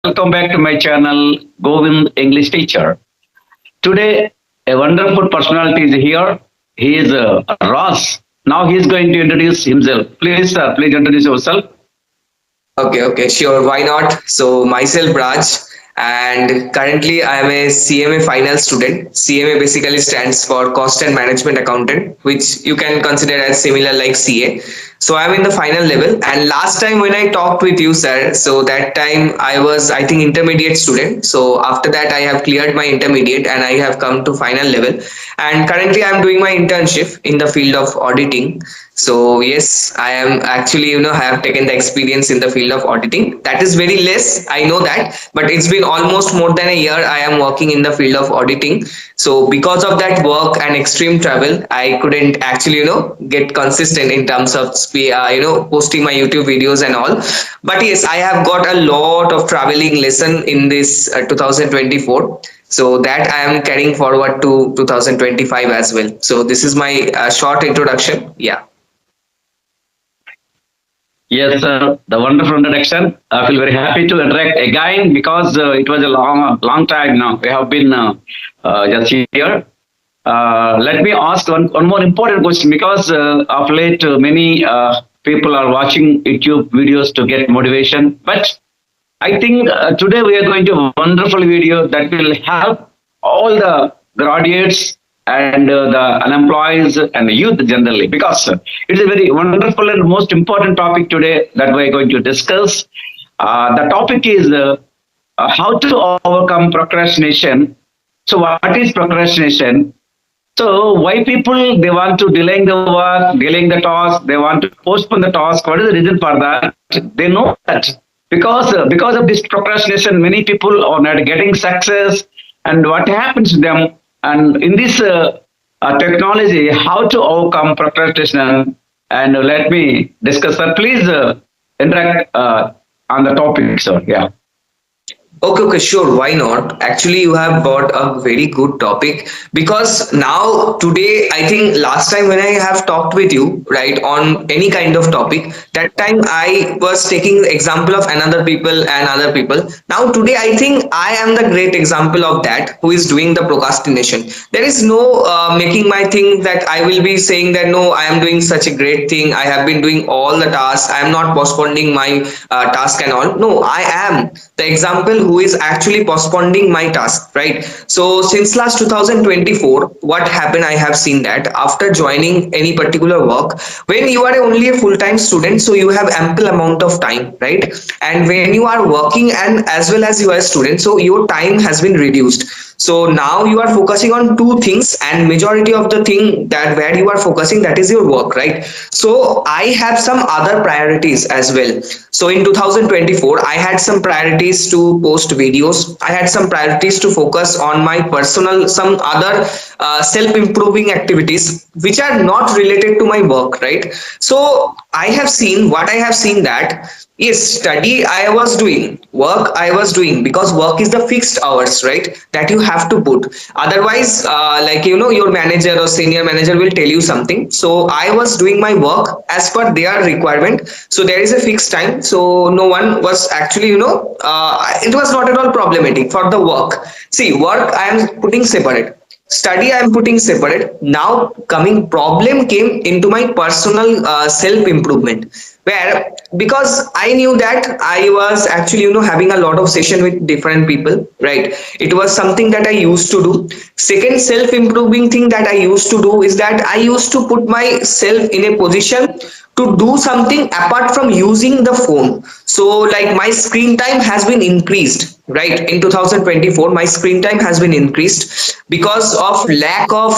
welcome back to my channel, Govind English Teacher. Today, a wonderful personality is here. He is Ross. Now he is going to introduce himself. Please, sir, please introduce yourself. Okay, sure. Why not? So myself Raj, and currently I am a CMA final student. CMA basically stands for Cost and Management Accountant, which you can consider as similar like CA. So I'm in the final level. And last time when I talked with you, sir, so that time I was, I think, intermediate student. So after that, I have cleared my intermediate and I have come to final level. And currently I'm doing my internship in the field of auditing. So yes, I am actually, have taken the experience in the field of auditing. That is very less, I know that, but it's been almost more than a year I am working in the field of auditing. So because of that work and extreme travel, I couldn't actually, get consistent in terms of, posting my YouTube videos and all. But yes, I have got a lot of traveling lesson in this 2024. So that I am carrying forward to 2025 as well. So this is my short introduction. Yeah. Yes, sir, the wonderful introduction. I feel very happy to interact again because it was a long time now. We have been just here. Let me ask one more important question because of late many people are watching YouTube videos to get motivation. But I think today we are going to a wonderful video that will help all the graduates and the unemployed and the youth generally because it is a very wonderful and most important topic today that we are going to discuss. The topic is how to overcome procrastination. So what is procrastination? So why people they want to delaying the work, delaying the task, they want to postpone the task. What is the reason for that? They know that because of this procrastination, many people are not getting success. And what happens to them? And in this technology, how to overcome procrastination? And let me discuss that. Please interact on the topic, sir. Yeah. Okay, sure. Why not? Actually, you have brought a very good topic because now, today, I think last time when I have talked with you, right, on any kind of topic, that time I was taking the example of another people and other people. Now, today, I think I am the great example of that who is doing the procrastination. There is no making my thing that I will be saying that no, I am doing such a great thing. I have been doing all the tasks. I am not postponing my task and all. No, I am the example who is actually postponing my task, right? So since last 2024, what happened, I have seen that after joining any particular work, when you are only a full-time student, so you have ample amount of time, right? And when you are working and as well as you are a student, so your time has been reduced. So now you are focusing on two things, and majority of the thing that where you are focusing, that is your work, right? So I have some other priorities as well. So in 2024, I had some priorities to post videos. I had some priorities to focus on my personal, some other self-improving activities which are not related to my work, right? So I have seen what I have seen that yes, study I was doing, work I was doing, because work is the fixed hours, right? That you have to put. Otherwise, like your manager or senior manager will tell you something. So I was doing my work as per their requirement. So there is a fixed time. So no one was actually, it was not at all problematic for the work. See, work I am putting separate, study I am putting separate. Now coming problem came into my personal self improvement, where because I knew that I was actually having a lot of session with different people, right? It was something that I used to do. Second self improving thing that I used to do is that I used to put myself in a position to do something apart from using the phone. So like my screen time has been increased, right? In 2024 my screen time has been increased because of lack of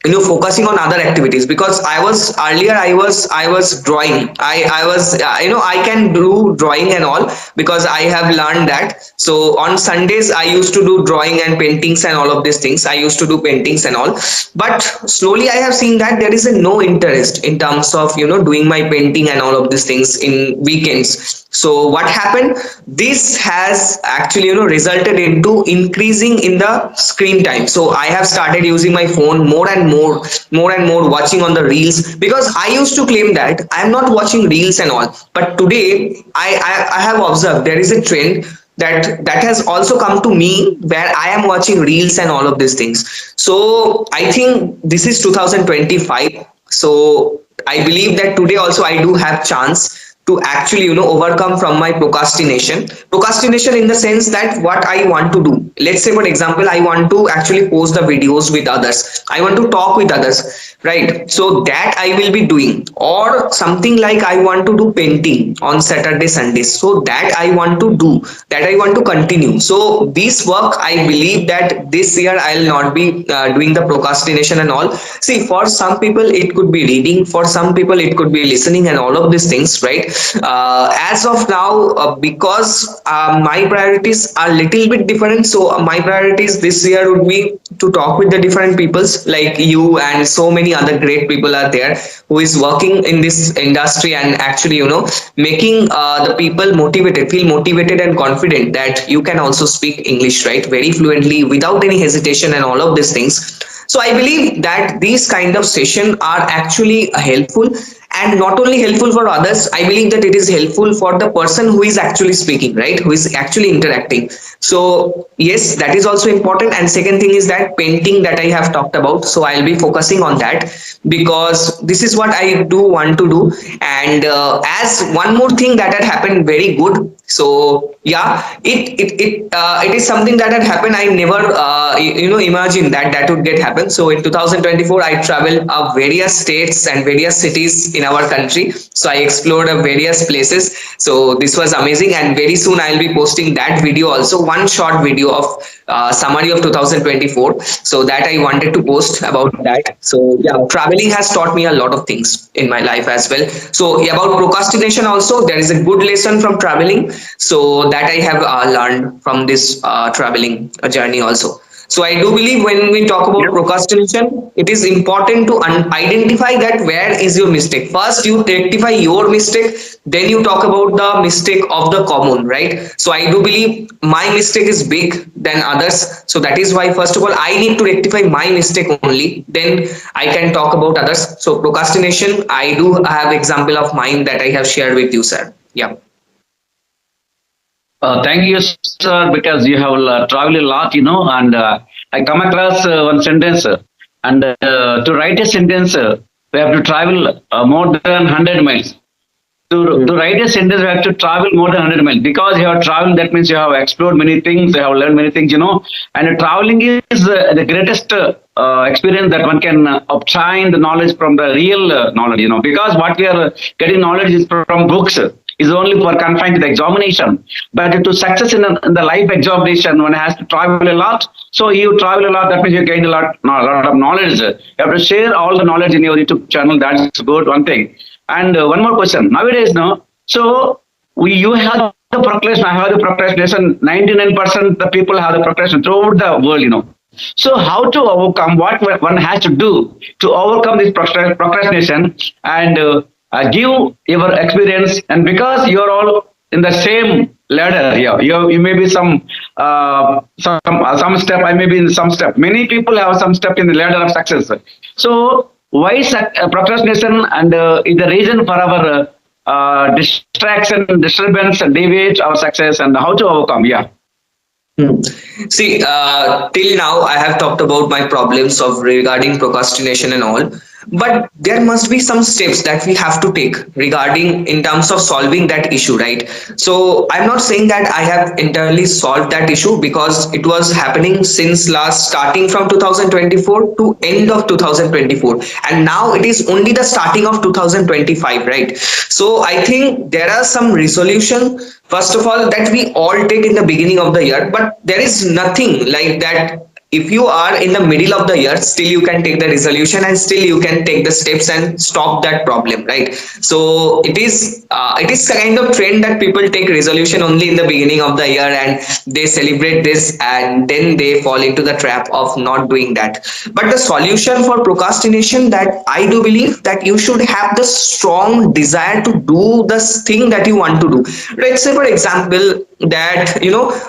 focusing on other activities. Because I was earlier, I was drawing, I was I can do drawing and all, because I have learned that. So on Sundays I used to do drawing and paintings and all of these things. I used to do paintings and all, but slowly I have seen that there is a no interest in terms of doing my painting and all of these things in weekends. So what happened, this has actually resulted into increasing in the screen time. So I have started using my phone more and more, watching on the reels, because I used to claim that I am not watching reels and all. But today I have observed there is a trend. that has also come to me where I am watching reels and all of these things. So I think this is 2025. So I believe that today also I do have chance to actually overcome from my procrastination in the sense that what I want to do, let's say for example I want to actually post the videos with others, I want to talk with others, right? So that I will be doing, or something like I want to do painting on Saturday Sundays, so that I want to do, that I want to continue. So this work I believe that this year I'll not be doing the procrastination and all. See, for some people it could be reading, for some people it could be listening and all of these things, right? As of now, because my priorities are little bit different, so my priorities this year would be to talk with the different peoples like you, and so many other great people are there who is working in this industry and actually making the people motivated, feel motivated and confident that you can also speak English, right, very fluently without any hesitation and all of these things. So I believe that these kind of sessions are actually helpful, and not only helpful for others, I believe that it is helpful for the person who is actually speaking, right, who is actually interacting. So yes, that is also important. And second thing is that painting that I have talked about, so I'll be focusing on that because this is what I do want to do. And as one more thing that had happened very good, so yeah, it is something that had happened. I never imagined that that would get happen. So in 2024 I traveled various states and various cities in our country, so I explored various places. So this was amazing, and very soon I'll be posting that video also, one short video of summary of 2024, so that I wanted to post about that. So yeah, traveling has taught me a lot of things in my life as well. So yeah, about procrastination also, there is a good lesson from traveling, so that I have learned from this traveling journey also. So I do believe when we talk about procrastination, it is important to identify that where is your mistake. First, you rectify your mistake, then you talk about the mistake of the common, right? So I do believe my mistake is big than others. So that is why, first of all, I need to rectify my mistake only. Then I can talk about others. So procrastination, I do have example of mine that I have shared with you, sir. Yeah. Thank you, sir, because you have traveled a lot, and I come across one sentence, and to write a sentence, we have to travel more than 100 miles. To write a sentence, we have to travel more than 100 miles because you have traveled. That means you have explored many things, you have learned many things, And traveling is the greatest experience that one can obtain the knowledge from the real knowledge, Because what we are getting knowledge is from books. Is only for confined to the examination, but to success in the life examination, one has to travel a lot. So you travel a lot, that means you gain a lot of knowledge. You have to share all the knowledge in your YouTube channel. That's good, one thing. And one more question. Nowadays, no. So you have the procrastination. I have the procrastination. 99% the people have the procrastination throughout the world, So how to overcome? What one has to do to overcome this procrastination and give your experience? And because you're all in the same ladder here, you may be some step. I may be in some step. Many people have some step in the ladder of success. So why procrastination and is the reason for our distraction, disturbance, deviate our success, and how to overcome? Yeah. See, till now I have talked about my problems of regarding procrastination and all, but there must be some steps that we have to take regarding in terms of solving that issue, right? So I'm not saying that I have entirely solved that issue because it was happening since last starting from 2024 to end of 2024, and now it is only the starting of 2025, right? So I think there are some resolution, first of all, that we all take in the beginning of the year, but there is nothing like that. If you are in the middle of the year, still you can take the resolution and still you can take the steps and stop that problem, right? So it is kind of trend that people take resolution only in the beginning of the year and they celebrate this, and then they fall into the trap of not doing that. But the solution for procrastination, that I do believe that you should have the strong desire to do this thing that you want to do. Let's say for example that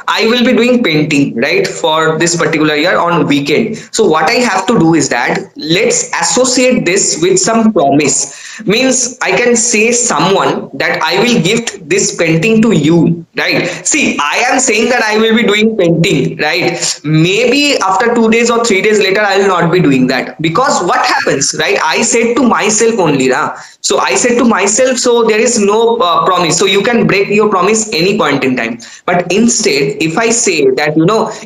I will be doing painting, right, for this particular year on weekend. So what I have to do is that let's associate this with some promise. Means I can say someone that I will gift this painting to you, right? See, I am saying that I will be doing painting, right? Maybe after 2 days or 3 days later, I will not be doing that, because what happens, right? I said to myself only, na. So I said to myself, so there is no promise. So you can break your promise any point in time. But instead, if I say that,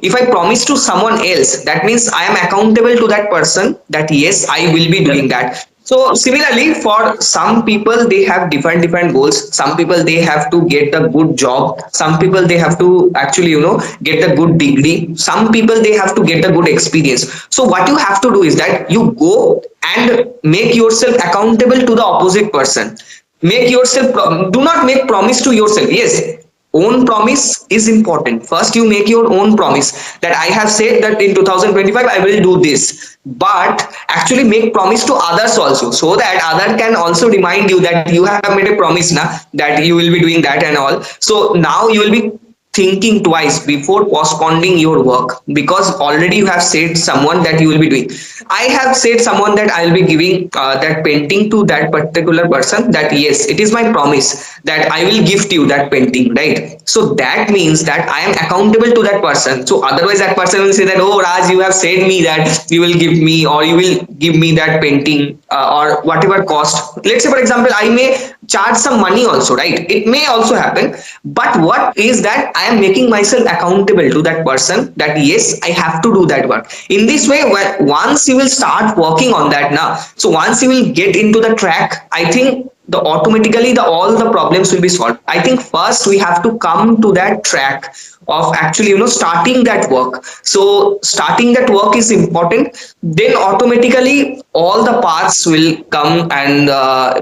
if I promise to someone else, that means I am accountable to that person, that yes, I will be doing that. So similarly, for some people, they have different goals. Some people, they have to get a good job. Some people, they have to actually, get a good degree. Some people, they have to get a good experience. So what you have to do is that you go and make yourself accountable to the opposite person. Make yourself, do not make promise to yourself. Yes, own promise is important. First, you make your own promise, that I have said that in 2025 I will do this, but actually make promise to others also, so that other can also remind you that you have made a promise now, that you will be doing that and all. So now you will be thinking twice before postponing your work, because already you have said someone that you will be doing. I have said someone that I will be giving that painting to that particular person, that yes, it is my promise that I will gift you that painting, right? So that means that I am accountable to that person. So otherwise that person will say that, oh Raj, you have said me that you will give me, or you will give me that painting, or whatever cost. Let's say for example, I may charge some money also, right? It may also happen. But what is that, I am making myself accountable to that person, that yes, I have to do that work. In this way, once you will start working on that now, so once you will get into the track, I think the automatically the all the problems will be solved. I think first we have to come to that track of actually, starting that work. So starting that work is important. Then automatically all the paths will come and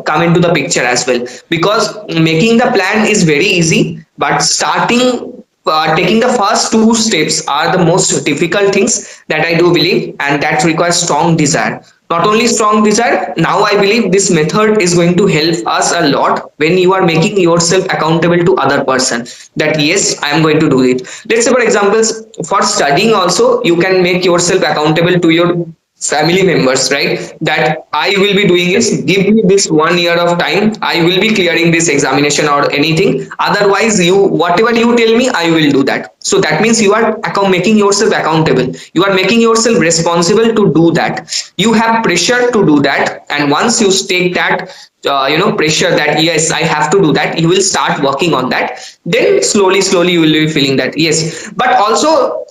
come into the picture as well, because making the plan is very easy, but starting, taking the first two steps are the most difficult things, that I do believe, and that requires strong desire. Not only strong desire, now I believe this method is going to help us a lot when you are making yourself accountable to other person, that yes, I am going to do it. Let's say for examples, for studying also, you can make yourself accountable to your family members, right? That I will be doing is, give me this 1 year of time, I will be clearing this examination or anything, otherwise you, whatever you tell me, I will do that. So that means you are making yourself accountable, you are making yourself responsible to do that. You have pressure to do that, and once you take that pressure, that yes, I have to do that, you will start working on that. Then slowly you will be feeling that yes. But also,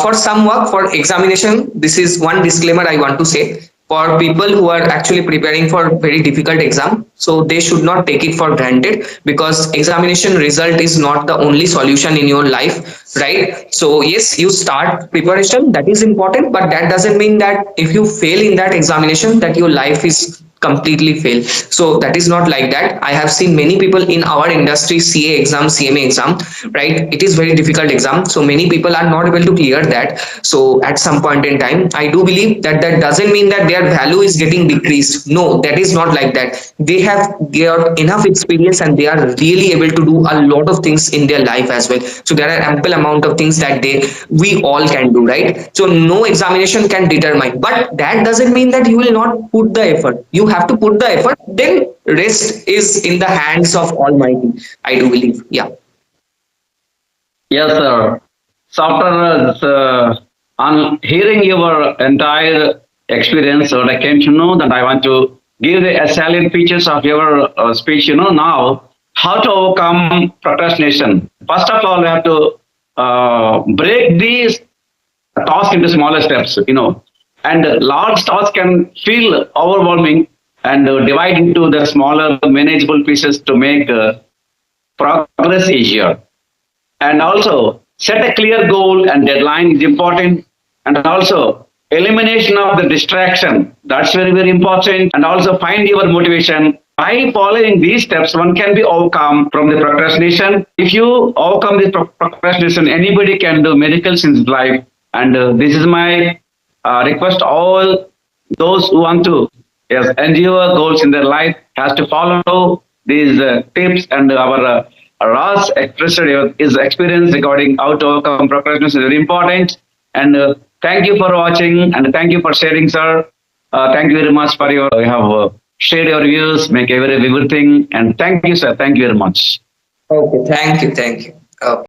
for some work, for examination, this is one disclaimer I want to say, for people who are actually preparing for very difficult exam, so they should not take it for granted, because examination result is not the only solution in your life, right? So yes, you start preparation, that is important, but that doesn't mean that if you fail in that examination, that your life is completely fail. So that is not like that. I have seen many people in our industry, CA exam, CMA exam, right? It is very difficult exam, so many people are not able to clear that. So at some point in time, I do believe that that doesn't mean that their value is getting decreased. No, that is not like that. They have got enough experience, and they are really able to do a lot of things in their life as well. So there are ample amount of things that we all can do, right? So no examination can determine, but that doesn't mean that you will not put the effort. You have to put the effort, then rest is in the hands of Almighty, I do believe. Yeah. Yes, sir. So after on hearing your entire experience, so I came to know that I want to give the salient features of your speech. Now how to overcome procrastination. First of all, we have to break these task into smaller steps. And large tasks can feel overwhelming, and divide into the smaller manageable pieces to make progress easier. And also set a clear goal and deadline is important. And also elimination of the distraction, that's very important. And also find your motivation. By following these steps, one can be overcome from the procrastination. If you overcome this procrastination, anybody can do miracles in his life. And this is my request, all those who want to, yes, endure goals in their life has to follow these tips. And our Ross expressed his experience regarding how to overcome procrastination is very important. And thank you for watching, and thank you for sharing, sir. Thank you very much for your you have share your views, make everything. And thank you, sir. Thank you very much. Okay, thank you, thank you. Okay.